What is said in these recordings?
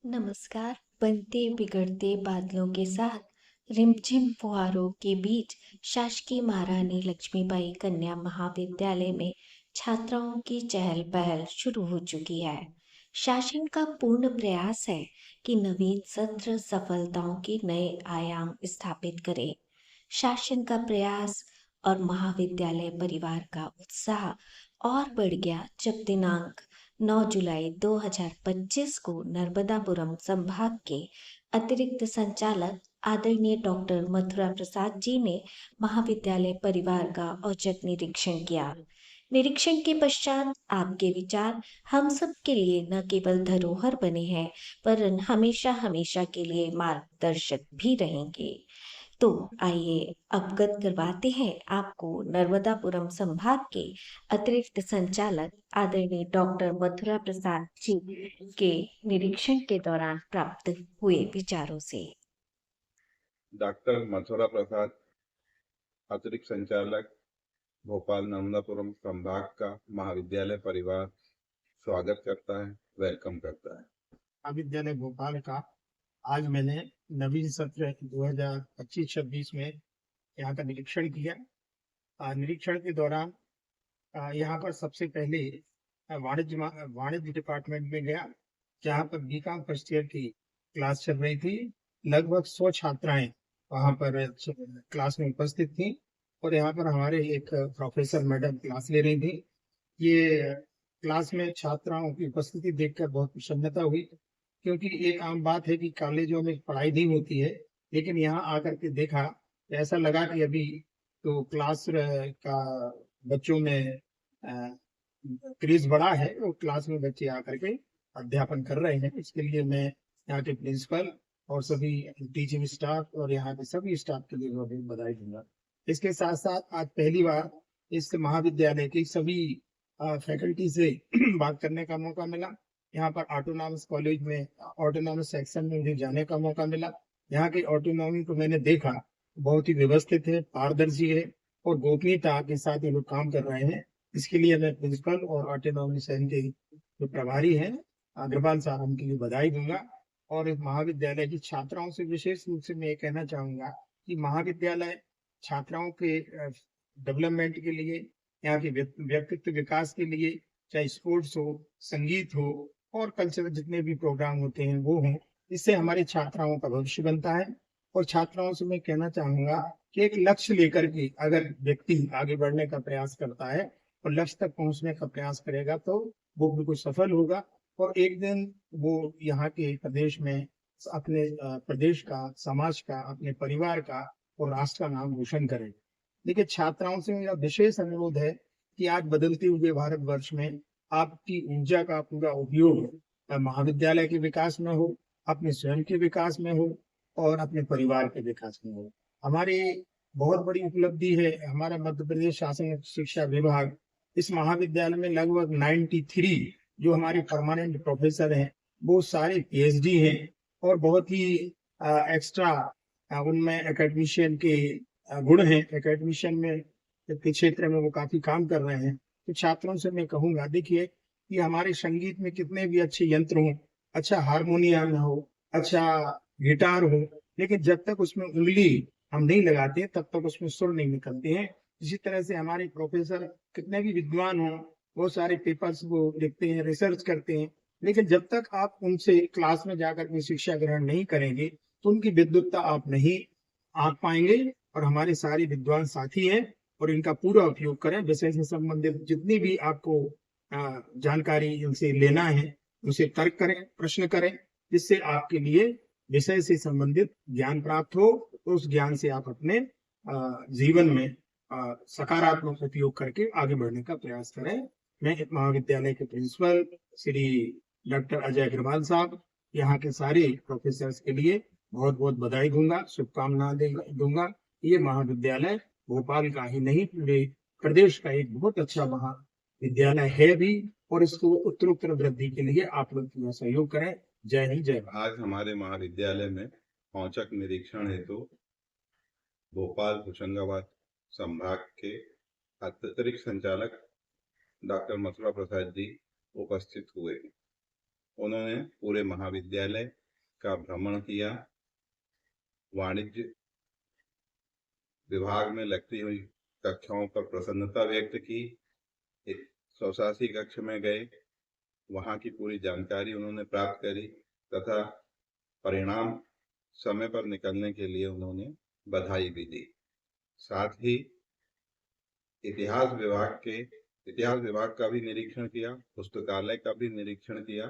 नमस्कार। बनते बिगड़ते बादलों के साथ रिमझिम फुहारों के बीच शासकीय महारानी लक्ष्मीबाई कन्या महाविद्यालय में छात्राओं की चहल पहल शुरू हो चुकी है। शासन का पूर्ण प्रयास है कि नवीन सत्र सफलताओं के नए आयाम स्थापित करे। शासन का प्रयास और महाविद्यालय परिवार का उत्साह और बढ़ गया जब दिनांक 9 जुलाई 2025 को नर्मदापुरम संभाग के अतिरिक्त संचालक आदरणीय डॉक्टर मथुरा प्रसाद जी ने महाविद्यालय परिवार का औचक निरीक्षण किया। निरीक्षण के पश्चात आपके विचार हम सब के लिए न केवल धरोहर बने हैं, पर हमेशा हमेशा के लिए मार्गदर्शक भी रहेंगे। तो आइए अवगत करवाते हैं आपको नर्मदापुरम संभाग के अतिरिक्त संचालक आदरणीय डॉक्टर मथुरा प्रसाद जी के निरीक्षण के दौरान प्राप्त हुए विचारों से। डॉक्टर मथुरा प्रसाद, अतिरिक्त संचालक भोपाल नर्मदापुरम संभाग का महाविद्यालय परिवार स्वागत करता है, वेलकम करता है। महाविद्यालय भोपाल का आज मैंने नवीन सत्र 2025-26 में यहाँ का निरीक्षण किया। निरीक्षण के दौरान यहाँ पर सबसे पहले वाणिज्य डिपार्टमेंट में गया, जहाँ पर बीकॉम फर्स्ट ईयर की क्लास चल रही थी। लगभग 100 छात्राएं वहाँ पर क्लास में उपस्थित थी और यहाँ पर हमारे एक प्रोफेसर मैडम क्लास ले रही थी। ये क्लास में छात्राओं की उपस्थिति देखकर बहुत प्रसन्नता हुई, क्योंकि एक आम बात है कि कॉलेजों में पढ़ाई नहीं होती है, लेकिन यहाँ आकर के देखा तो ऐसा लगा कि अभी तो क्लास का बच्चों में क्रेज बड़ा है और क्लास में बच्चे आकर के अध्यापन कर रहे हैं। इसके लिए मैं यहाँ के प्रिंसिपल और सभी टीचिंग स्टाफ और यहाँ के सभी स्टाफ के लिए मैं बधाई दूंगा। इसके साथ साथ आज पहली बार इस महाविद्यालय की सभी फैकल्टी से बात करने का मौका मिला। यहाँ पर ऑटोनॉमस कॉलेज में ऑटोनॉमस सेक्शन में मुझे जाने का मौका मिला। यहाँ की ऑटोनॉमी को मैंने देखा, बहुत ही व्यवस्थित है, पारदर्शी है और गोपनीयता के साथ ये लोग काम कर रहे हैं। इसके लिए मैं प्रिंसिपल और ऑटोनॉमी सेल के जो प्रभारी हैं अग्रवाल साहब, उनके लिए बधाई दूंगा। और इस महाविद्यालय की छात्राओं से विशेष रूप से मैं ये कहना चाहूंगा कि महाविद्यालय छात्राओं के डेवलपमेंट के लिए, यहाँ के व्यक्तित्व विकास के लिए, चाहे स्पोर्ट्स हो, संगीत हो और कल्चरल जितने भी प्रोग्राम होते हैं वो हों, इससे हमारे छात्राओं का भविष्य बनता है। और छात्राओं से मैं कहना चाहूंगा कि एक लक्ष्य लेकर के अगर व्यक्ति आगे बढ़ने का प्रयास करता है और लक्ष्य तक पहुंचने का प्रयास करेगा तो वो बिल्कुल सफल होगा और एक दिन वो यहाँ के प्रदेश में अपने प्रदेश का, समाज का, अपने परिवार का और राष्ट्र का नाम रोशन करेगा। देखिए, छात्राओं से मेरा विशेष अनुरोध है कि आज बदलते हुए भारतवर्ष में आपकी ऊर्जा का पूरा उपयोग महाविद्यालय के विकास में हो, अपने स्वयं के विकास में हो और अपने परिवार के विकास में हो। हमारी बहुत बड़ी उपलब्धि है, हमारा मध्य प्रदेश शासन शिक्षा विभाग इस महाविद्यालय में लगभग 93 जो हमारे परमानेंट प्रोफेसर हैं वो सारे पीएचडी हैं और बहुत ही एक्स्ट्रा उनमें एकेडमिशियन के गुण हैं। एकेडमिशियन में के क्षेत्र में वो काफी काम कर रहे हैं। तो छात्रों से मैं कहूंगा, देखिए कि हमारे संगीत में कितने भी अच्छे यंत्र हों, अच्छा हारमोनियम हो, अच्छा गिटार हो, लेकिन जब तक उसमें उंगली हम नहीं लगाते तब तक उसमें सुर नहीं निकलते हैं। इसी तरह से हमारे प्रोफेसर कितने भी विद्वान हों, बहुत सारे पेपर्स वो लिखते हैं, रिसर्च करते हैं, लेकिन जब तक आप उनसे क्लास में जाकर के शिक्षा ग्रहण नहीं करेंगे तो उनकी विद्वत्ता आप नहीं आंक पाएंगे। और हमारे सारे विद्वान साथी हैं और इनका पूरा उपयोग करें। विषय से संबंधित जितनी भी आपको जानकारी इनसे लेना है उनसे तर्क करें, प्रश्न करें, जिससे आपके लिए विषय से संबंधित ज्ञान प्राप्त हो। तो उस ज्ञान से आप अपने जीवन में सकारात्मक उपयोग करके आगे बढ़ने का प्रयास करें। मैं महाविद्यालय के प्रिंसिपल श्री डॉक्टर अजय अग्रवाल साहब, यहाँ के सारे प्रोफेसर्स के लिए बहुत बहुत बधाई दूंगा, शुभकामनाएं दूंगा। ये महाविद्यालय भोपाल का ही नहीं पूरे प्रदेश का एक बहुत अच्छा महाविद्यालय है भी और इसको उत्तरोत्तर वृद्धि के लिए आप लोग पूरा सहयोग करें। जय हिंद, जय भारत। आज हमारे महाविद्यालय में औचक निरीक्षण हेतु भोपाल होशंगाबाद संभाग के अतिरिक्त संचालक डॉक्टर मथुरा प्रसाद जी उपस्थित हुए। उन्होंने पूरे महाविद्यालय का भ्रमण किया, वाणिज्य विभाग में लगती हुई कक्षाओं पर प्रसन्नता व्यक्त की। एक स्वशासी कक्ष में गए, वहां की पूरी जानकारी उन्होंने प्राप्त करी तथा परिणाम समय पर निकलने के लिए उन्होंने बधाई भी दी। साथ ही इतिहास विभाग का भी निरीक्षण किया, पुस्तकालय का भी निरीक्षण किया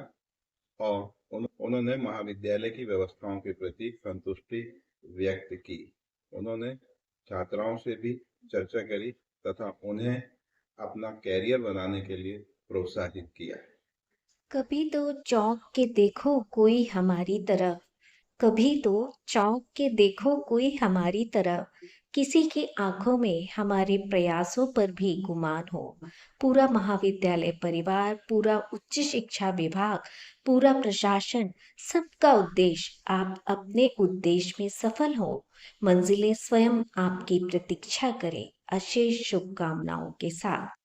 और उन्होंने महाविद्यालय की व्यवस्थाओं के प्रति संतुष्टि व्यक्त की। उन्होंने छात्राओं से भी चर्चा करी तथा उन्हें अपना कैरियर बनाने के लिए प्रोत्साहित किया। कभी तो चौंक के देखो कोई हमारी तरफ, कभी तो चौंक के देखो कोई हमारी तरफ, किसी की आंखों में हमारे प्रयासों पर भी गुमान हो। पूरा महाविद्यालय परिवार, पूरा उच्च शिक्षा विभाग, पूरा प्रशासन, सबका उद्देश्य आप अपने उद्देश्य में सफल हो, मंजिलें स्वयं आपकी प्रतीक्षा करें। अशेष शुभकामनाओं के साथ।